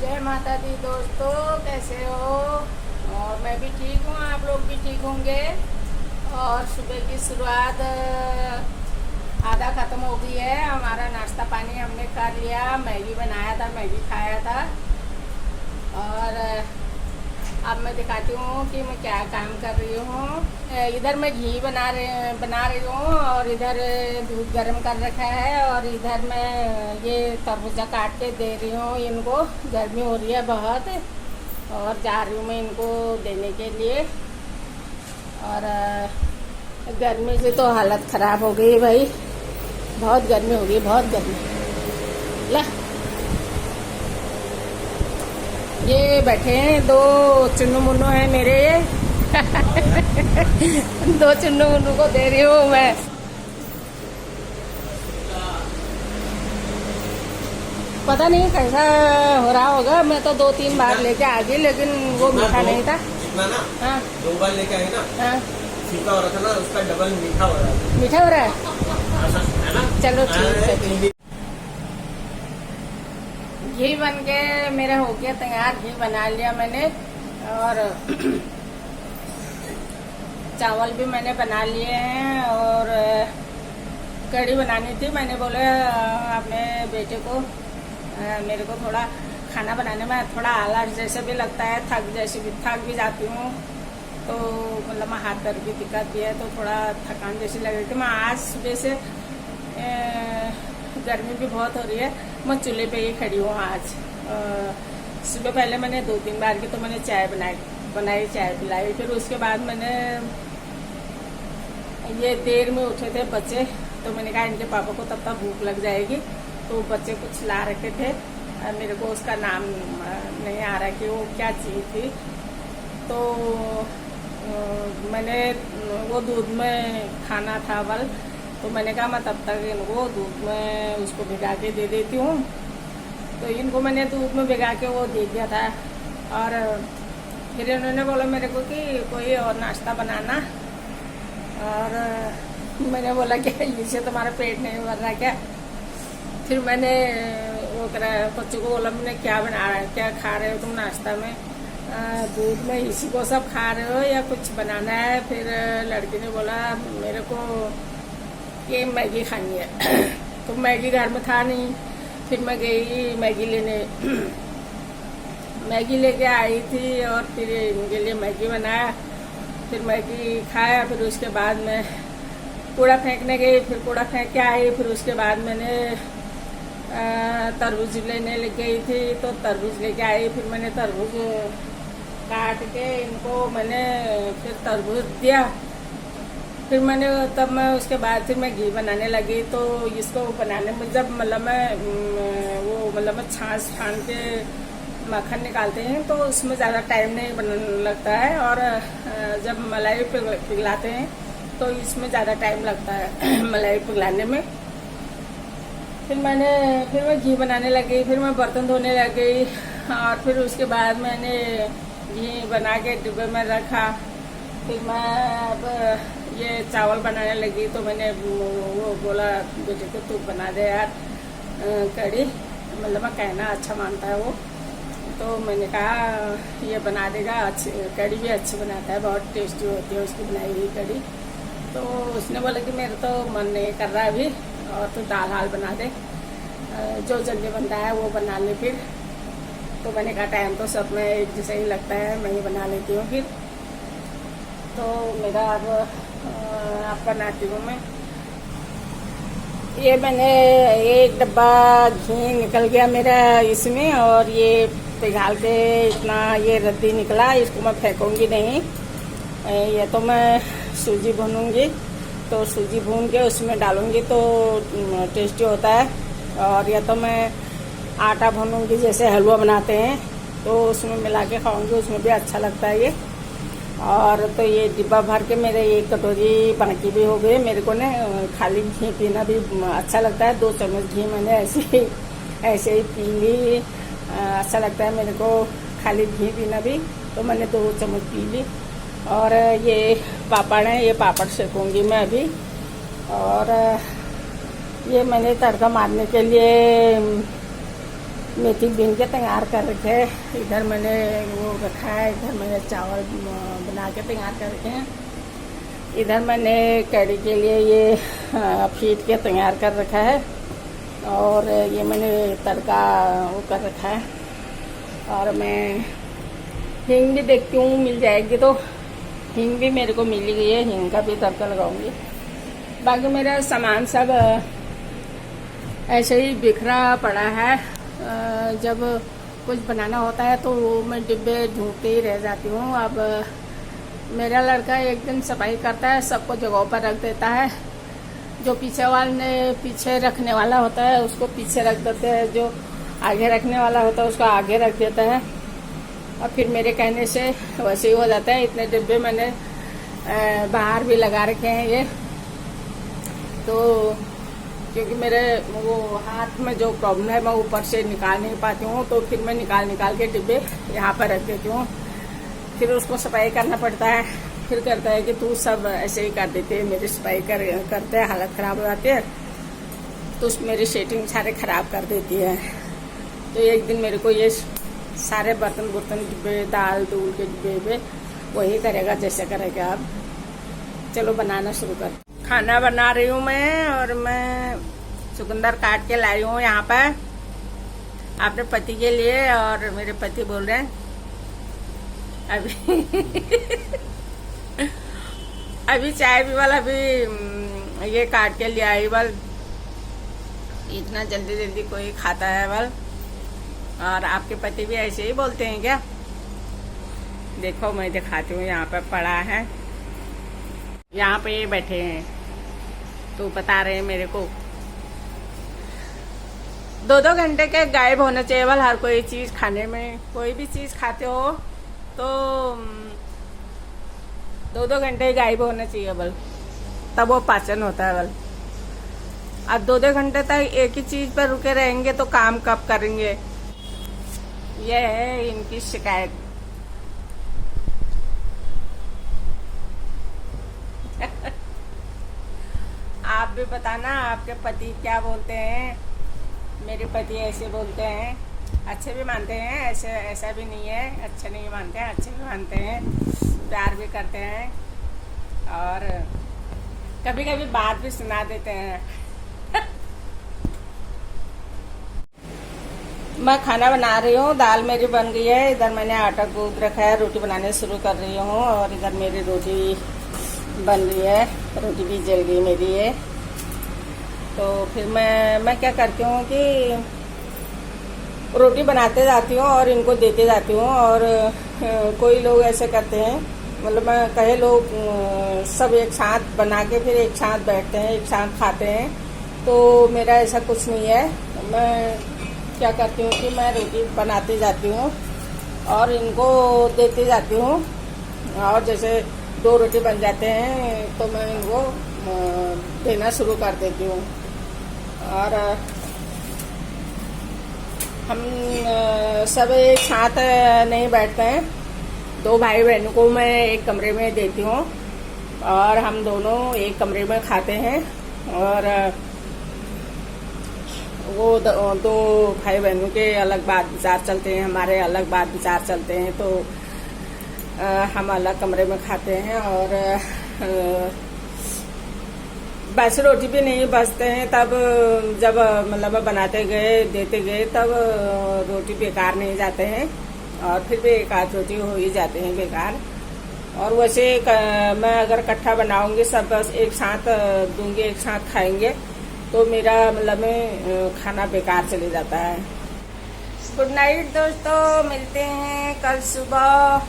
जय माता दी दोस्तों, कैसे हो। और मैं भी ठीक हूँ, आप लोग भी ठीक होंगे। और सुबह की शुरुआत आधा ख़त्म हो गई है। हमारा नाश्ता पानी हमने कर लिया, मैगी बनाया था, मैगी खाया था। और अब मैं दिखाती हूँ कि मैं क्या काम कर रही हूँ। इधर मैं घी बना रही हूँ और इधर दूध गर्म कर रखा है। और इधर मैं ये तरबूजा काट के दे रही हूँ इनको। गर्मी हो रही है बहुत और जा रही हूँ मैं इनको देने के लिए। और गर्मी से तो हालत ख़राब हो गई भाई, बहुत गर्मी हो गई, बहुत गर्मी। ला ये बैठे हैं दो चुन्नू मुन्नू हैं मेरे ये दो चुन्नू मुन्नू को दे रही हूँ मैं। पता नहीं कैसा हो रहा होगा, मैं तो 2-3 बार लेके आ गई लेकिन वो मीठा नहीं था। इतना ना हाँ 2 बार लेके आए ना, हाँ फीका हो रहा था ना, उसका डबल मीठा हो रहा है। मीठा हो रहा है। है ना। चलो ठीक है। हिंदी घी बन के मेरा हो गया तैयार, घी बना लिया मैंने। और चावल भी मैंने बना लिए हैं। और कढ़ी बनानी थी, मैंने बोला अपने बेटे को मेरे को थोड़ा खाना बनाने में थोड़ा आलस जैसे भी लगता है, थक भी जाती हूँ। तो मतलब मैं हाथ पैर की दिक्कत भी है तो थोड़ा थकान जैसी लग रही थी। मैं आज सुबह से गर्मी भी बहुत हो रही है, मैं चूल्हे पे ही खड़ी हूँ आज। सुबह पहले मैंने 2-3 बार की तो मैंने चाय बनाई चाय पिलाई। फिर उसके बाद मैंने ये देर में उठे थे बच्चे, तो मैंने कहा इनके पापा को तब तक भूख लग जाएगी। तो बच्चे कुछ ला रखे थे, मेरे को उसका नाम नहीं आ रहा कि वो क्या चीज़ थी। तो मैंने वो दूध में खाना था वल, तो मैंने कहा मैं तब तक इनको दूध में उसको भिगा के दे देती हूँ। तो इनको मैंने दूध में भिगा के वो दे दिया था। और फिर इन्होंने बोला मेरे को कि कोई और नाश्ता बनाना। और मैंने बोला कि इससे तुम्हारा पेट नहीं भर रहा क्या। फिर मैंने वो करा बच्चों को बोला मैंने क्या खा रहे हो तुम नाश्ता में, दूध में इसी को सब खा रहे हो या कुछ बनाना है। फिर लड़की ने बोला मेरे को ये मैगी खानी है तो मैगी घर में था नहीं। फिर मैं गई मैगी लेने मैगी लेके आई थी और फिर इनके लिए मैगी बनाया। फिर मैगी खाया, फिर उसके बाद मैं कूड़ा फेंकने गई, फिर कूड़ा फेंक के आई। फिर उसके बाद मैंने तरबूज लेने लग गई थी, तो तरबूज लेके आई। फिर मैंने तरबूज काट के इनको मैंने फिर तरबूज दिया। फिर मैंने तब मैं उसके बाद फिर मैं घी बनाने लगी। तो इसको बनाने में जब मतलब छाछ छान के मक्खन निकालते हैं तो उसमें ज़्यादा टाइम नहीं लगता है। और जब मलाई पिघलाते हैं तो इसमें ज़्यादा टाइम लगता है मलाई पिघलाने में। फिर मैं घी बनाने लगी, फिर मैं बर्तन धोने लग गई। और फिर उसके बाद मैंने घी बना के डिब्बे में रखा। फिर मैं अब ये चावल बनाने लगी, तो मैंने वो बोला बेटे को तू बना दे यार कढ़ी, मतलब मैं कहना अच्छा मानता है वो। तो मैंने कहा ये बना देगा, अच्छी कढ़ी भी अच्छी बनाता है, बहुत टेस्टी होती है उसकी बनाई हुई कढ़ी। तो उसने बोला कि मेरा तो मन नहीं कर रहा अभी, और तो दाल हाल बना दे, जो जल्दी बनता है वो बना ले। फिर तो मैंने कहा टाइम तो सब में एक जैसा ही लगता है, मैं ही बना लेती हूँ। फिर तो मेरा अब आप बनाती हूँ मैं। ये मैंने एक डब्बा घी निकल गया मेरा इसमें, और ये पिघाल के इतना ये रद्दी निकला, इसको मैं फेंकूँगी नहीं। ये तो मैं सूजी भूनूँगी, तो सूजी भून के उसमें डालूँगी तो टेस्टी होता है। और या तो मैं आटा भूनूँगी जैसे हलवा बनाते हैं, तो उसमें मिला के खाऊँगी, उसमें भी अच्छा लगता है ये। और तो ये डिब्बा भर के मेरे एक कटोरी बाकी भी हो गई। मेरे को ना खाली घी पीना भी अच्छा लगता है। 2 चम्मच घी मैंने ऐसे ही पी ली, अच्छा लगता है मेरे को खाली घी पीना भी, तो मैंने 2 चम्मच पी ली। और ये पापड़ है, ये पापड़ सेकूँगी मैं अभी। और ये मैंने तड़का मारने के लिए मेथी बीन के तैयार कर रखे हैं। इधर मैंने वो रखा है, इधर मैंने चावल बना के तैयार कर रखे हैं। इधर मैंने कढ़ी के लिए ये फीट के तैयार कर रखा है और ये मैंने तड़का वो कर रखा है। और मैं हींग भी देखती हूँ मिल जाएगी तो हींग भी मेरे को मिल गई है, हींग का भी तड़का लगाऊंगी। बाकी मेरा सामान सब ऐसे ही बिखरा पड़ा है। जब कुछ बनाना होता है तो मैं डिब्बे ढूंढते ही रह जाती हूँ। अब मेरा लड़का एक दिन सफाई करता है, सबको जगहों पर रख देता है। जो पीछे रखने वाला होता है उसको पीछे रख देते हैं, जो आगे रखने वाला होता है उसको आगे रख देता है। और फिर मेरे कहने से वैसे ही हो जाता है। इतने डिब्बे मैंने बाहर भी लगा रखे हैं ये, तो क्योंकि मेरे वो हाथ में जो प्रॉब्लम है मैं ऊपर से निकाल नहीं पाती हूँ, तो फिर मैं निकाल के डिब्बे यहाँ पर रख देती हूँ। फिर उसको सफाई करना पड़ता है। फिर करता है कि तू सब ऐसे ही कर देते है, मेरी सफाई करते हैं, हालत ख़राब हो जाती है, तो मेरी सेटिंग सारे ख़राब कर देती है। तो एक दिन मेरे को ये सारे बर्तन डिब्बे, दाल दूल के डिब्बे वही करेगा जैसे करेगा। अब चलो बनाना शुरू कर। खाना बना रही हूँ मैं, और मैं चुकंदर काट के लाई हूँ यहाँ पर अपने पति के लिए। और मेरे पति बोल रहे हैं अभी चाय भी वाला अभी ये काट के लिया आई बल, इतना जल्दी कोई खाता है बल। और आपके पति भी ऐसे ही बोलते हैं क्या? देखो मैं दिखाती हूँ, यहाँ पर पड़ा है, यहाँ पे ये बैठे हैं तो बता रहे हैं मेरे को 2-2 घंटे के गायब होना चाहिए बल हर कोई चीज़ खाने में। कोई भी चीज़ खाते हो तो 2-2 घंटे गायब होना चाहिए बल, तब वो पाचन होता है बल। अब 2-2 घंटे तक एक ही चीज़ पर रुके रहेंगे तो काम कब करेंगे? यह है इनकी शिकायत। आप भी बताना आपके पति क्या बोलते हैं। मेरे पति ऐसे बोलते हैं, अच्छे भी मानते हैं, ऐसा भी नहीं है अच्छे नहीं मानते हैं, अच्छे भी मानते हैं, प्यार भी करते हैं और कभी कभी बात भी सुना देते हैं। मैं खाना बना रही हूँ, दाल मेरी बन गई है। इधर मैंने आटा गूंद रखा है, रोटी बनाने शुरू कर रही हूँ। और इधर मेरी रोटी बन रही है, रोटी भी जल गई मेरी ये। तो फिर मैं क्या करती हूँ कि रोटी बनाते जाती हूँ और इनको देते जाती हूँ। और कोई लोग ऐसे करते हैं, मतलब मैं कहे लोग सब एक साथ बना के फिर एक साथ बैठते हैं, एक साथ खाते हैं। तो मेरा ऐसा कुछ नहीं है। मैं क्या करती हूँ कि मैं रोटी बनाते जाती हूँ और इनको देते जाती हूँ। और जैसे 2 रोटी बन जाते हैं तो मैं इनको देना शुरू कर देती हूँ। और हम सब एक साथ नहीं बैठते हैं। 2 भाई बहनों को मैं एक कमरे में देती हूँ और हम दोनों एक कमरे में खाते हैं। और वो 2 भाई बहनों के अलग बात विचार चलते हैं, हमारे अलग बात विचार चलते हैं, तो हम अलग कमरे में खाते हैं। और बस रोटी भी नहीं बचते हैं तब, जब मतलब बनाते गए देते गए तब रोटी बेकार नहीं जाते हैं। और फिर भी 1 आध रोटी हो ही जाते हैं बेकार। और वैसे मैं अगर इकट्ठा बनाऊंगी सब बस एक साथ दूंगी, एक साथ खाएंगे, तो मेरा मतलब में खाना बेकार चले जाता है। गुड नाइट दोस्तों, मिलते हैं कल सुबह।